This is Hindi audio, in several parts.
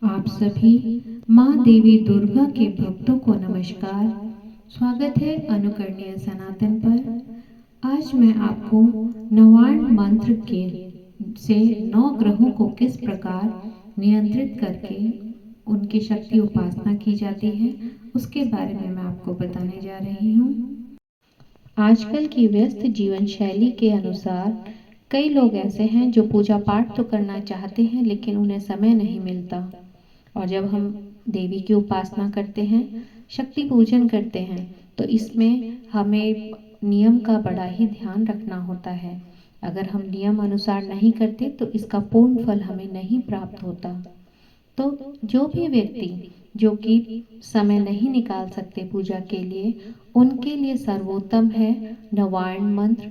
आप सभी माँ देवी दुर्गा के भक्तों को नमस्कार। स्वागत है अनुकरणीय सनातन पर। आज मैं आपको नवार्ण मंत्र के से 9 ग्रहों को किस प्रकार नियंत्रित करके उनकी शक्ति उपासना की जाती है उसके बारे में मैं आपको बताने जा रही हूँ। आजकल की व्यस्त जीवन शैली के अनुसार कई लोग ऐसे हैं जो पूजा पाठ तो करना चाहते हैं लेकिन उन्हें समय नहीं मिलता। और जब हम देवी की उपासना करते हैं, शक्ति पूजन करते हैं, तो इसमें हमें नियम का बड़ा ही ध्यान रखना होता है। अगर हम नियम अनुसार नहीं करते तो इसका पूर्ण फल हमें नहीं प्राप्त होता। तो जो भी व्यक्ति जो कि समय नहीं निकाल सकते पूजा के लिए, उनके लिए सर्वोत्तम है नवार्ण मंत्र।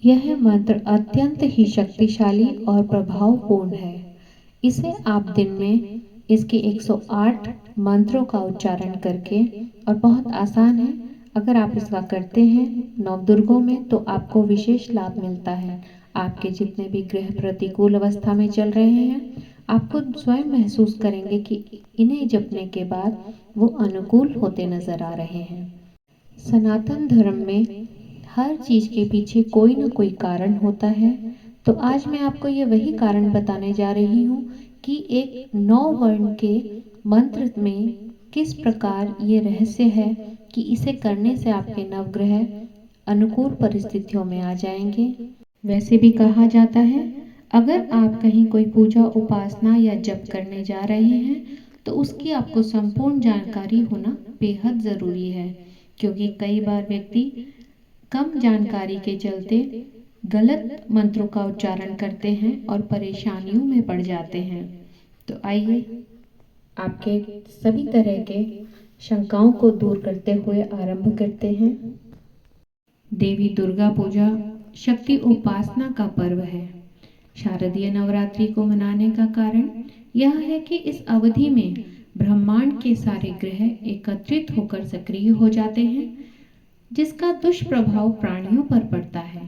यह मंत्र अत्यंत ही शक्तिशाली और प्रभावपूर्ण है। इसे आप दिन में इसके 108 मंत्रों का उच्चारण करके, और बहुत आसान है, अगर आप इसका करते हैं नवदुर्गों में तो आपको विशेष लाभ मिलता है। आपके जितने भी ग्रह प्रतिकूल अवस्था में चल रहे हैं, आपको स्वयं महसूस करेंगे कि इन्हें जपने के बाद वो अनुकूल होते नजर आ रहे हैं। सनातन धर्म में हर चीज के पीछे कोई ना कोई कारण होता है। तो आज मैं आपको ये वही कारण बताने जा रही हूँ कि एक 9 वर्ण के मंत्र में किस प्रकार ये रहस्य है कि इसे करने से आपके नवग्रह अनुकूल परिस्थितियों में आ जाएंगे। वैसे भी कहा जाता है, अगर आप कहीं कोई पूजा उपासना या जप करने जा रहे हैं तो उसकी आपको संपूर्ण जानकारी होना बेहद ज़रूरी है, क्योंकि कई बार व्यक्ति कम जानकारी के चलते गलत मंत्रों का उच्चारण करते हैं और परेशानियों में पड़ जाते हैं। तो आइए आपके सभी तरह के शंकाओं को दूर करते हुए आरंभ करते हैं। देवी दुर्गा पूजा शक्ति उपासना का पर्व है। शारदीय नवरात्रि को मनाने का कारण यह है कि इस अवधि में ब्रह्मांड के सारे ग्रह एकत्रित होकर सक्रिय हो जाते हैं, जिसका दुष्प्रभाव प्राणियों पर पड़ता है।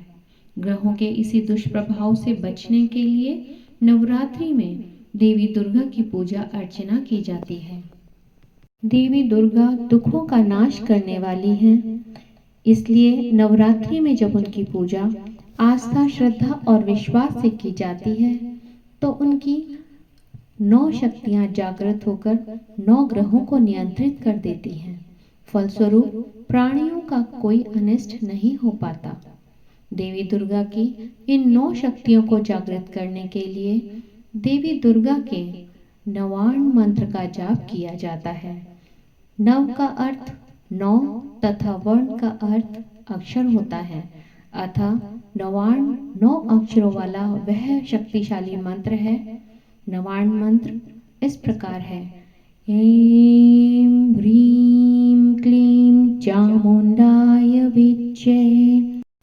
ग्रहों के इसी दुष्प्रभाव से बचने के लिए नवरात्रि में देवी दुर्गा की पूजा अर्चना की जाती है। देवी दुर्गा दुखों का नाश करने वाली हैं, इसलिए नवरात्रि में जब उनकी पूजा आस्था, श्रद्धा और विश्वास से की जाती है तो उनकी 9 शक्तियां जागृत होकर 9 ग्रहों को नियंत्रित कर देती हैं। फलस्वरूप प्राणियों का कोई अनिष्ट नहीं हो पाता। देवी दुर्गा की इन 9 शक्तियों को जागृत करने के लिए देवी दुर्गा के नवार्ण मंत्र का जाप किया जाता है। नव का अर्थ 9 तथा वर्ण का अर्थ अक्षर होता है, अतः नवार्ण 9 अक्षरों वाला वह शक्तिशाली मंत्र है। नवार्ण मंत्र इस प्रकार है: ऐं ह्रीं क्लीं चामुंडाय विच्चे।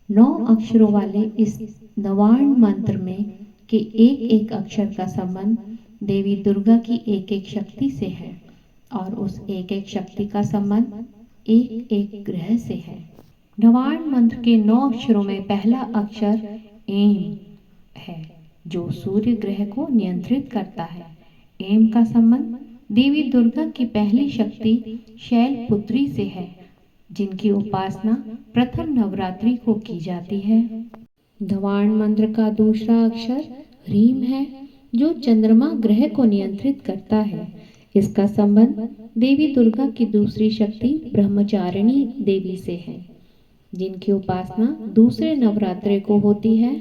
9 अक्षरों वाले इस नवार्ण मंत्र में के एक एक अक्षर का संबंध देवी दुर्गा की एक एक शक्ति से है, और उस एक एक शक्ति का संबंध एक एक ग्रह से है। नवार्ण मंत्र के 9 अक्षरों में पहला अक्षर एम है, जो सूर्य ग्रह को नियंत्रित करता है। एम का संबंध देवी दुर्गा की पहली शक्ति शैलपुत्री से है, जिनकी उपासना प्रथम नवरात्रि को की जाती है। नवार्ण मंत्र का दूसरा अक्षर ह्रीम है, जो चंद्रमा ग्रह को नियंत्रित करता है। इसका संबंध देवी दुर्गा की दूसरी शक्ति ब्रह्मचारिणी देवी से है, जिनकी उपासना दूसरे नवरात्रि को होती है।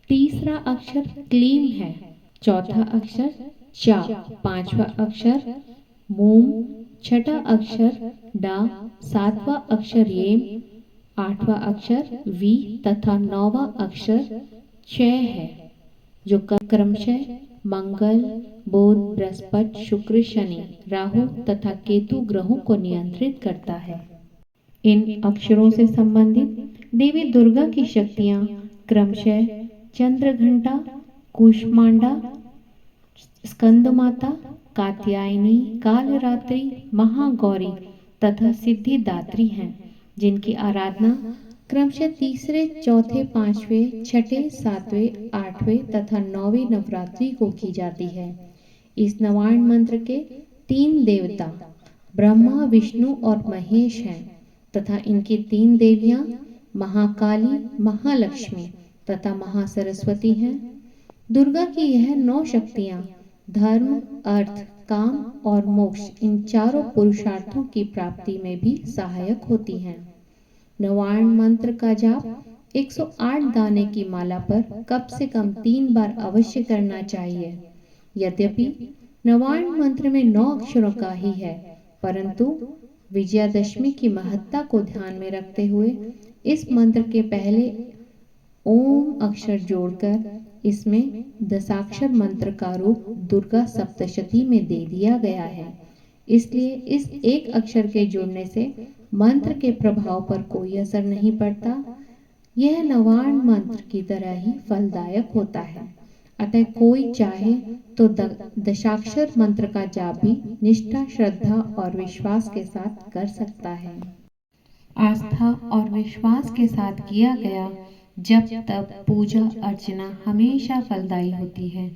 तीसरा अक्षर क्लीम है, चौथा अक्षर चा, पांचवा अक्षर मोम, छठा अक्षर डा, सातवां अक्षर येम, आठवां अक्षर वी तथा 9वां अक्षर च है, जो क्रमशः मंगल, बुध, बृहस्पति, शुक्र, शनि, राहु तथा केतु ग्रहों को नियंत्रित करता है। इन अक्षरों से संबंधित देवी दुर्गा की शक्तियां क्रमशः चंद्रघंटा, कूष्मांडा, स्कंदमाता, कात्यायनी, कालरात्रि, महागौरी तथा सिद्धिदात्री हैं, जिनकी आराधना क्रमशः तीसरे, चौथे, पांचवें, छठे, सातवें, आठवें तथा 9वें नवरात्रि को की जाती है। इस नवार्ण मंत्र के 3 देवता ब्रह्मा, विष्णु और महेश हैं तथा इनकी 3 देवियां महाकाली, महालक्ष्मी तथा महासरस्वती हैं। दुर्गा की यह 9 शक्तियां धर्म, अर्थ, काम और मोक्ष इन चारों पुरुषार्थों की प्राप्ति में भी सहायक होती हैं। नवार्ण मंत्र का जाप 108 दाने की माला पर कम से कम 3 बार अवश्य करना चाहिए। यद्यपि नवार्ण मंत्र में 9 अक्षरों का ही है, परंतु विजयादशमी की महत्ता को ध्यान में रखते हुए इस मंत्र के पहले ओम अक्षर जोड़कर इसमें दशाक्षर मंत्र का रूप दुर्गा सप्तशती में दे दिया गया है। इसलिए इस एक अक्षर के जुड़ने से मंत्र के प्रभाव पर कोई असर नहीं पड़ता। यह नवार्ण मंत्र की तरह ही फलदायक होता है। अतः कोई चाहे तो दशाक्षर मंत्र का जाप भी निष्ठा, श्रद्धा और विश्वास के साथ कर सकता है। आस्था और विश्वास के साथ किया गया जप, तप, पूजा, अर्चना हमेशा फलदायी होती है।